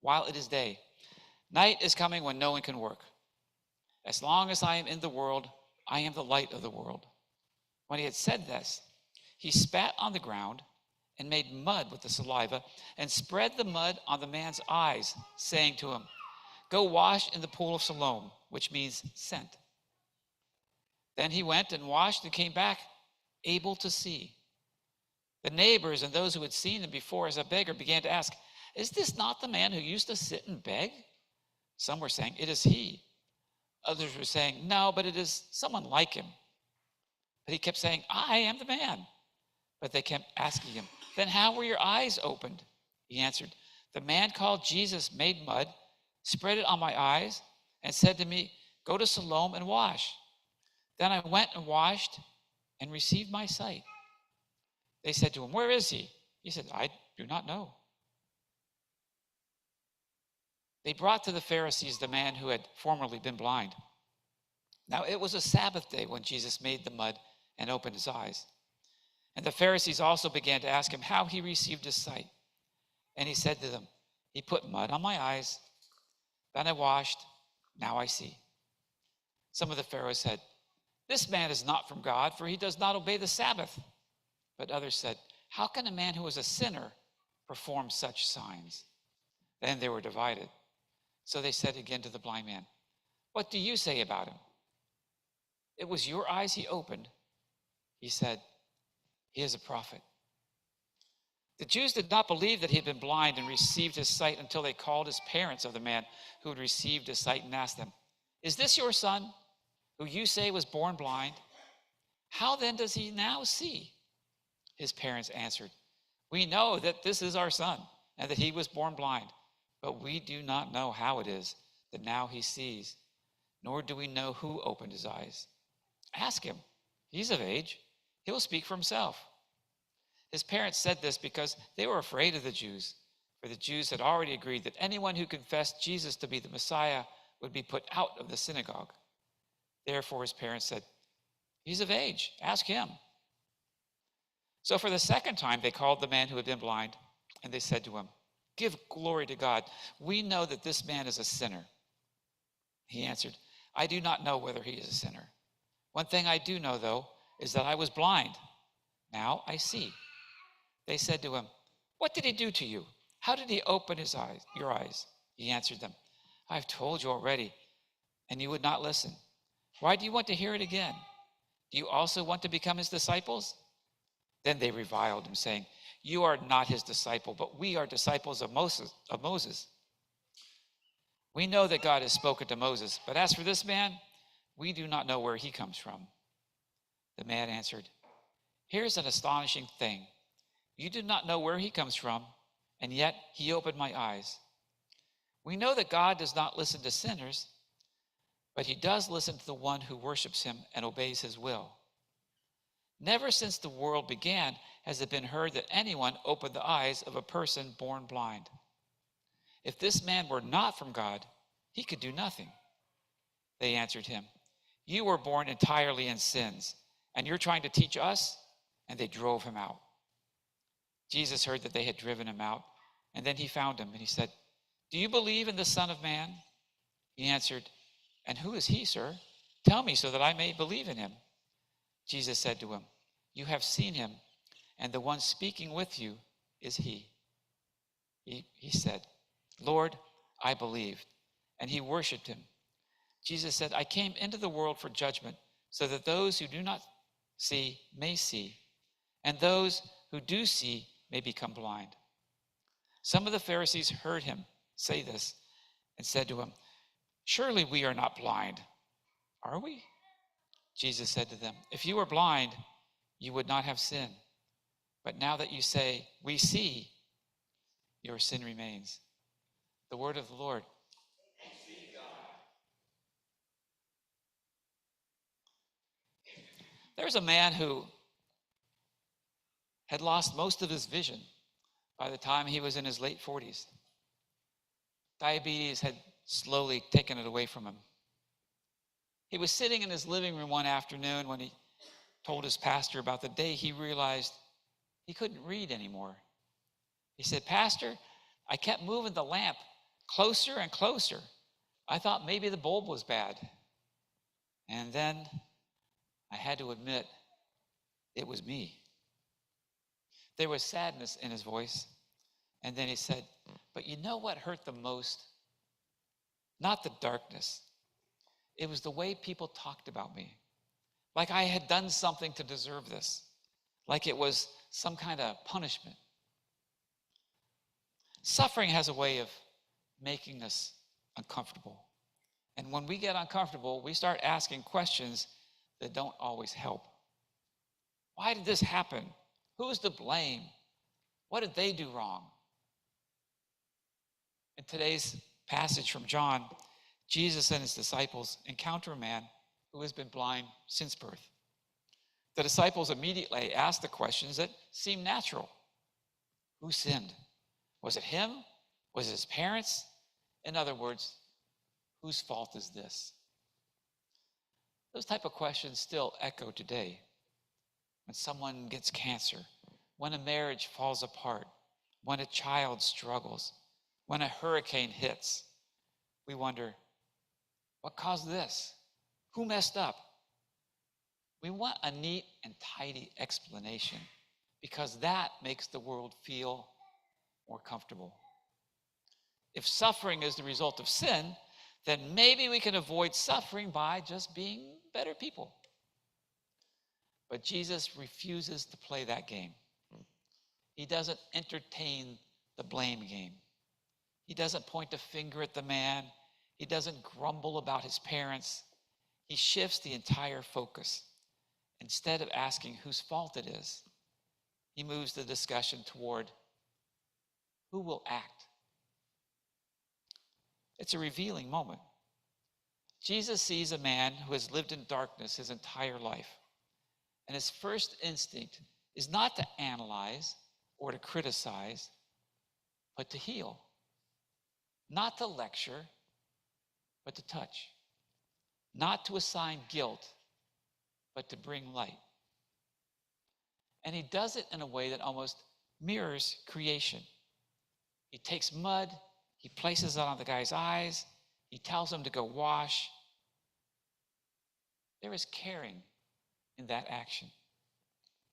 while it is day. Night is coming when no one can work. As long as I am in the world, I am the light of the world." When he had said this, he spat on the ground and made mud with the saliva and spread the mud on the man's eyes, saying to him, "Go wash in the pool of Siloam," which means sent. Then he went and washed and came back able to see. The neighbors and those who had seen him before as a beggar began to ask, "Is this not the man who used to sit and beg?" Some were saying, "It is he." Others were saying, "No, but it is someone like him." But he kept saying, "I am the man." But they kept asking him, "Then how were your eyes opened?" He answered, "The man called Jesus made mud, spread it on my eyes, and said to me, 'Go to Siloam and wash.' Then I went and washed and received my sight." They said to him, "Where is he?" He said, "I do not know." They brought to the Pharisees the man who had formerly been blind. Now it was a Sabbath day when Jesus made the mud and opened his eyes. And the Pharisees also began to ask him how he received his sight. And he said to them, "He put mud on my eyes, then I washed, now I see." Some of the Pharisees said, "This man is not from God, for he does not obey the Sabbath." But others said, "How can a man who is a sinner perform such signs?" Then they were divided. So they said again to the blind man, "What do you say about him? It was your eyes he opened." He said, "He is a prophet." The Jews did not believe that he had been blind and received his sight until they called his parents of the man who had received his sight and asked them, "Is this your son, who you say was born blind? How then does he now see?" His parents answered, "We know that this is our son and that he was born blind, but we do not know how it is that now he sees, nor do we know who opened his eyes. Ask him. He's of age. He will speak for himself." His parents said this because they were afraid of the Jews, for the Jews had already agreed that anyone who confessed Jesus to be the Messiah would be put out of the synagogue. Therefore his parents said, "He's of age. Ask him." So for the second time they called the man who had been blind, and they said to him, "Give glory to God. We know that this man is a sinner." He answered, "I do not know whether he is a sinner. One thing I do know, though, is that I was blind. Now I see." They said to him, "What did he do to you? How did he open your eyes?" He answered them, "I have told you already, and you would not listen. Why do you want to hear it again? Do you also want to become his disciples?" Then they reviled him, saying, "You are not his disciple, but we are disciples of Moses. We know that God has spoken to Moses, but as for this man, we do not know where he comes from." The man answered, "Here's an astonishing thing. You do not know where he comes from, and yet he opened my eyes. We know that God does not listen to sinners, but he does listen to the one who worships him and obeys his will. Never since the world began has it been heard that anyone opened the eyes of a person born blind. If this man were not from God, he could do nothing." They answered him, "You were born entirely in sins, and you're trying to teach us?" And they drove him out. Jesus heard that they had driven him out, and then he found him, and he said, "Do you believe in the Son of Man?" He answered, "And who is he, sir? Tell me so that I may believe in him." Jesus said to him, "You have seen him, and the one speaking with you is he." He said, "Lord, I believed." And he worshiped him. Jesus said, "I came into the world for judgment, so that those who do not see may see, and those who do see may become blind." Some of the Pharisees heard him say this and said to him, "Surely we are not blind, are we?" Jesus said to them, "If you were blind, you would not have sin. But now that you say, 'We see,' your sin remains." The word of the Lord. There's a man who had lost most of his vision by the time he was in his late 40s. Diabetes had slowly taken it away from him. He was sitting in his living room one afternoon when he told his pastor about the day he realized he couldn't read anymore. He said, "Pastor, I kept moving the lamp, closer and closer. I thought maybe the bulb was bad. And then I had to admit it was me. There was sadness in his voice. And then he said, but you know what hurt the most? Not the darkness. It was the way people talked about me. Like I had done something to deserve this. Like it was some kind of punishment. Suffering has a way of making us uncomfortable. And when we get uncomfortable, we start asking questions that don't always help. Why did this happen? Who's to blame? What did they do wrong? In today's passage from John, Jesus and his disciples encounter a man who has been blind since birth. The disciples immediately ask the questions that seem natural. Who sinned? Was it him? Was it his parents? In other words, whose fault is this? Those type of questions still echo today. When someone gets cancer, when a marriage falls apart, when a child struggles, when a hurricane hits, we wonder, what caused this? Who messed up? We want a neat and tidy explanation because that makes the world feel more comfortable. If suffering is the result of sin, then maybe we can avoid suffering by just being better people. But Jesus refuses to play that game. He doesn't entertain the blame game. He doesn't point a finger at the man. He doesn't grumble about his parents. He shifts the entire focus. Instead of asking whose fault it is, he moves the discussion toward who will act. It's a revealing moment. Jesus sees a man who has lived in darkness his entire life. And his first instinct is not to analyze or to criticize, but to heal. Not to lecture, but to touch. Not to assign guilt, but to bring light. And he does it in a way that almost mirrors creation. He takes mud, he places it on the guy's eyes, he tells him to go wash. There is caring in that action.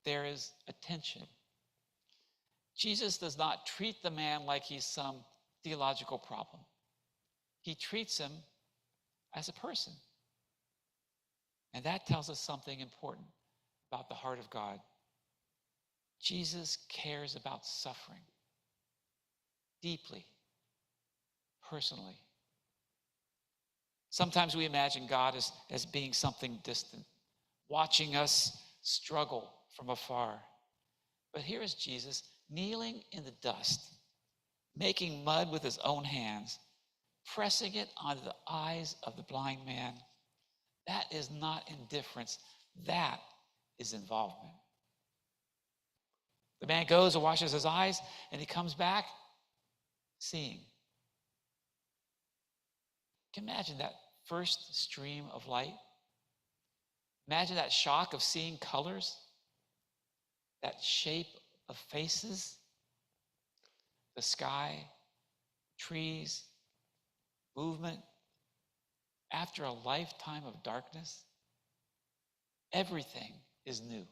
There is attention. Jesus does not treat the man like he's some theological problem. He treats him as a person. And that tells us something important about the heart of God. Jesus cares about suffering deeply, personally. Sometimes we imagine God as being something distant, watching us struggle from afar. But here is Jesus kneeling in the dust, making mud with his own hands, pressing it onto the eyes of the blind man. That is not indifference. That is involvement. The man goes and washes his eyes, and he comes back seeing. Can you imagine that first stream of light? Imagine that shock of seeing colors, that shape of faces, the sky, trees, movement. After a lifetime of darkness, everything is new.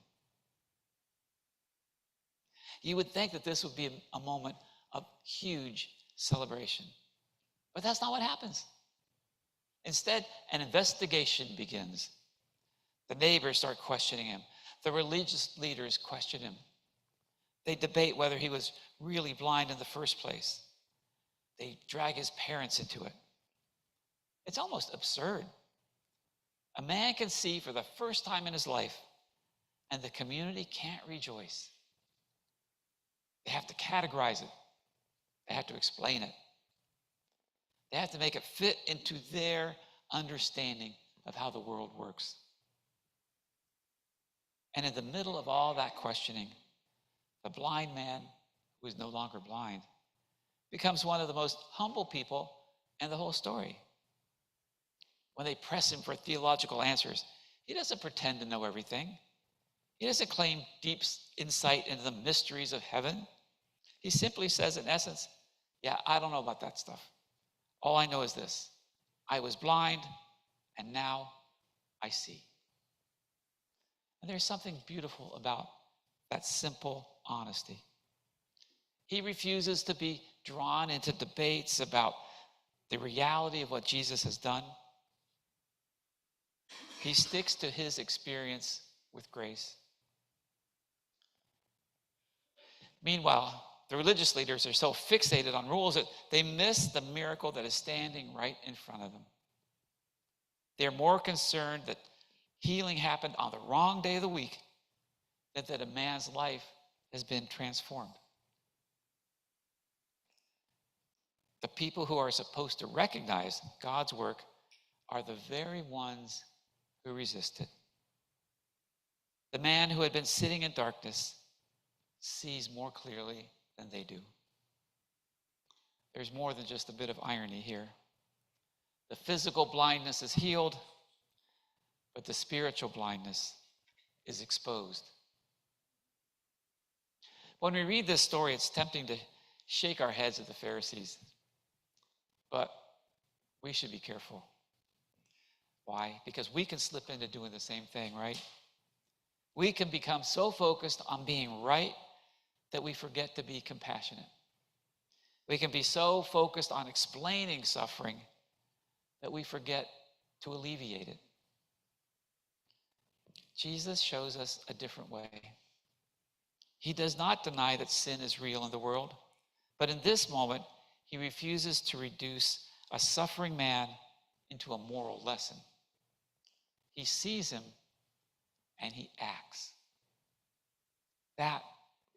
You would think that this would be a moment of huge celebration, but that's not what happens. Instead, an investigation begins. The neighbors start questioning him. The religious leaders question him. They debate whether he was really blind in the first place. They drag his parents into it. It's almost absurd. A man can see for the first time in his life, and the community can't rejoice. They have to categorize it. They have to explain it. They have to make it fit into their understanding of how the world works. And in the middle of all that questioning, the blind man, who is no longer blind, becomes one of the most humble people in the whole story. When they press him for theological answers, he doesn't pretend to know everything. He doesn't claim deep insight into the mysteries of heaven. He simply says, in essence, yeah, I don't know about that stuff. All I know is this: I was blind, and now I see. And there's something beautiful about that simple honesty. He refuses to be drawn into debates about the reality of what Jesus has done. He sticks to his experience with grace. Meanwhile, the religious leaders are so fixated on rules that they miss the miracle that is standing right in front of them. They're more concerned that healing happened on the wrong day of the week than that a man's life has been transformed. The people who are supposed to recognize God's work are the very ones who resist it. The man who had been sitting in darkness sees more clearly than they do. There's more than just a bit of irony here. The physical blindness is healed, but the spiritual blindness is exposed. When we read this story, it's tempting to shake our heads at the Pharisees, but we should be careful. Why? Because we can slip into doing the same thing, right? We can become so focused on being right that we forget to be compassionate. We can be so focused on explaining suffering that we forget to alleviate it. Jesus shows us a different way. He does not deny that sin is real in the world, but in this moment, he refuses to reduce a suffering man into a moral lesson. He sees him and he acts. That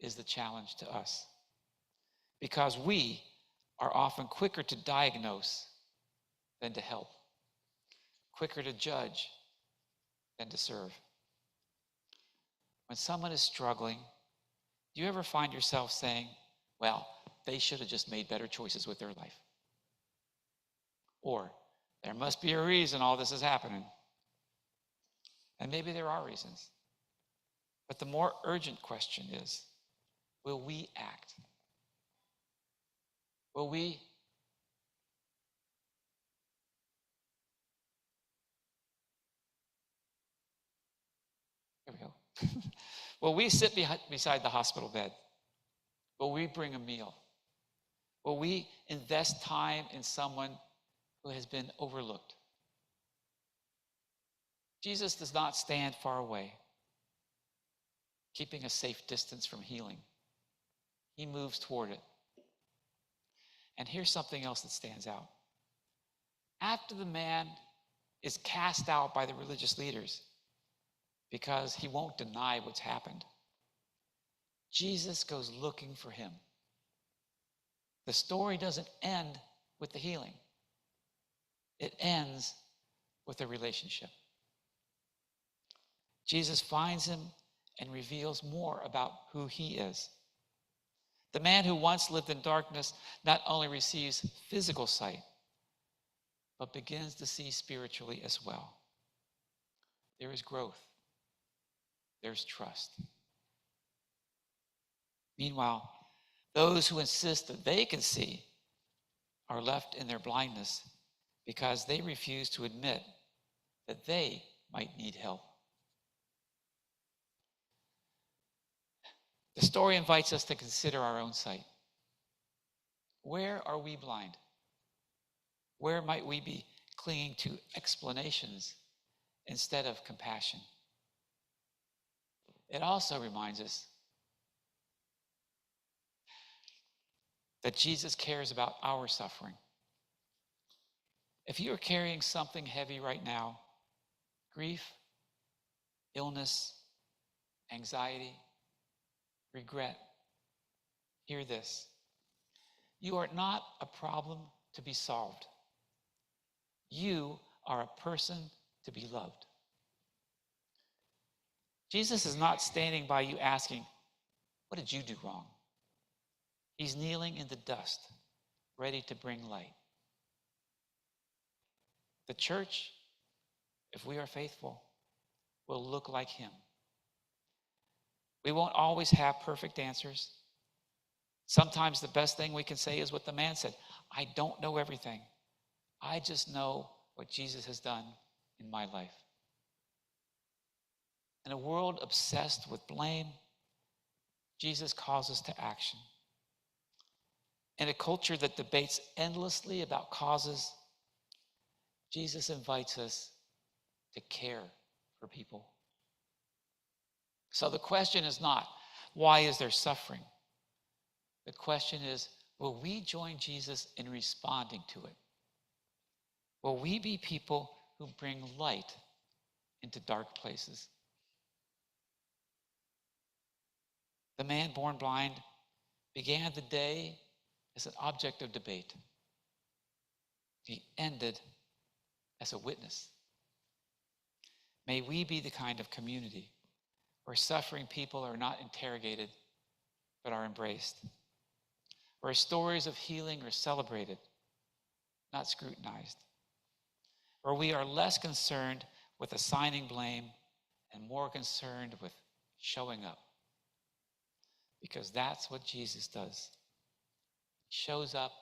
is the challenge to us, because we are often quicker to diagnose than to help, quicker to judge than to serve. When someone is struggling, do you ever find yourself saying, well, they should have just made better choices with their life? Or, there must be a reason all this is happening. And maybe there are reasons. But the more urgent question is, will we act? Will we will we sit beside the hospital bed? Will we bring a meal? Will we invest time in someone who has been overlooked? Jesus does not stand far away, keeping a safe distance from healing. He moves toward it. And here's something else that stands out. After the man is cast out by the religious leaders because he won't deny what's happened, Jesus goes looking for him. The story doesn't end with the healing. It ends with a relationship. Jesus finds him and reveals more about who he is. The man who once lived in darkness not only receives physical sight, but begins to see spiritually as well. There is growth. There's trust. Meanwhile, those who insist that they can see are left in their blindness because they refuse to admit that they might need help. The story invites us to consider our own sight. Where are we blind? Where might we be clinging to explanations instead of compassion? It also reminds us that Jesus cares about our suffering. If you are carrying something heavy right now, grief, illness, anxiety, regret, hear this: you are not a problem to be solved. You are a person to be loved. Jesus is not standing by you asking, what did you do wrong? He's kneeling in the dust, ready to bring light. The church, if we are faithful, will look like him. We won't always have perfect answers. Sometimes the best thing we can say is what the man said: I don't know everything, I just know what Jesus has done in my life. In a world obsessed with blame, Jesus calls us to action. In a culture that debates endlessly about causes, Jesus invites us to care for people. So the question is not, why is there suffering? The question is, will we join Jesus in responding to it? Will we be people who bring light into dark places? The man born blind began the day as an object of debate. He ended as a witness. May we be the kind of community where suffering people are not interrogated, but are embraced. Where stories of healing are celebrated, not scrutinized. Where we are less concerned with assigning blame and more concerned with showing up. Because that's what Jesus does. He shows up,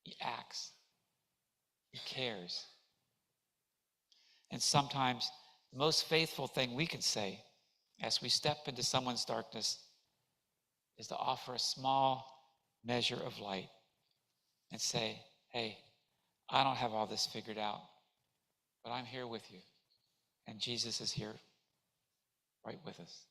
he acts, he cares. And sometimes the most faithful thing we can say as we step into someone's darkness is to offer a small measure of light and say, hey, I don't have all this figured out, but I'm here with you. And Jesus is here right with us.